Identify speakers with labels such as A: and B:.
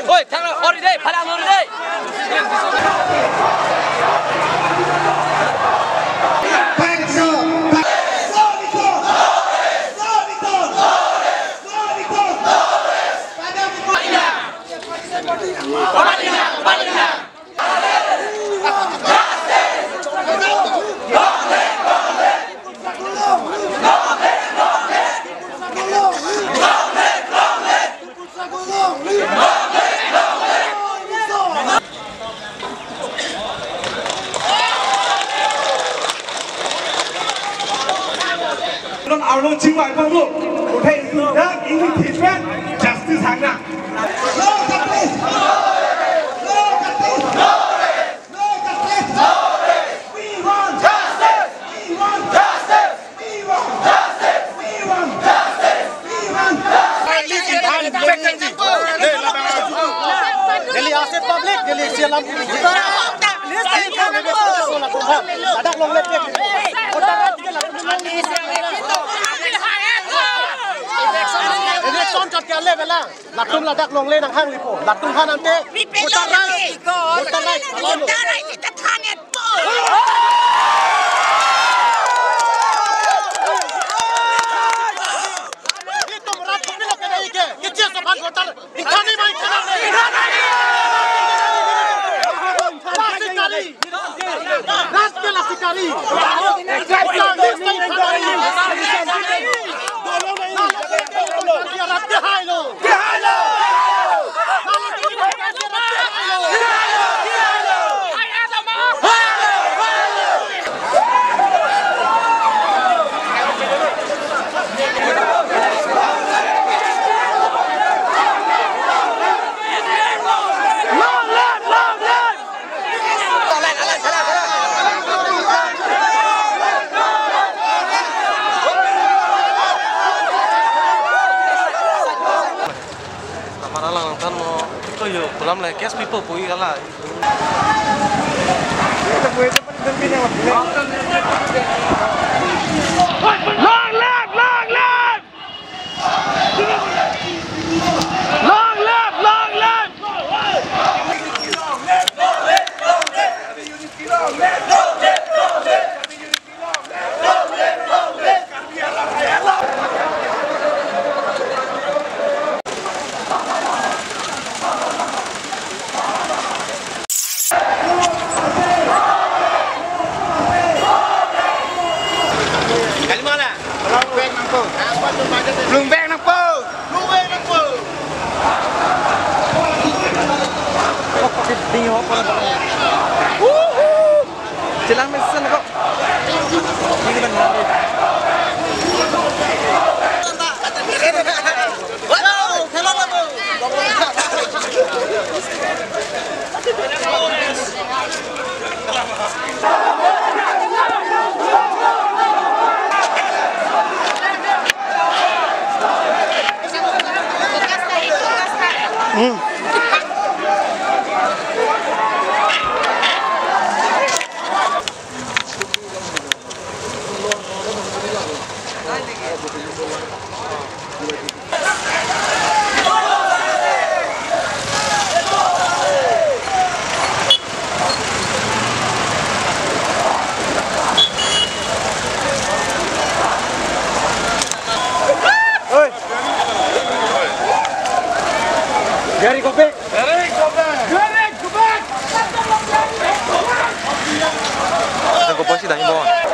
A: Oi, thằng nào đi đây, phải làm đi đây.
B: Áo lông chính ngoại phong độ có thể đã ý định thiệt phép chắc tư tháng nào Electionจัดการเล่นไปแล้วหลักตุ้มระดับลงเล่นทางห้างรีโพหลักตุ้มพานันเต้บุตรไร่บุตรไร่ที่จะทานเนี่ยนี่ตุ้มรัฐตุ้มนี่เราแค่ไหนอีกกี่เจ้าสะพานบุตรอีกท่านนี้ไหมท่านนี้รัสเกลาสิการีPulang lah, cash people pergi kalah. Long left, long left, long left, long left. Lung beng nang po. Lung beng nang po. Kok sedih ho ko na. Silang mesen kok. Ini benar. Wow, hello labo. Gary, go back! Gary, go back! Gary, go back! Go back! Go back!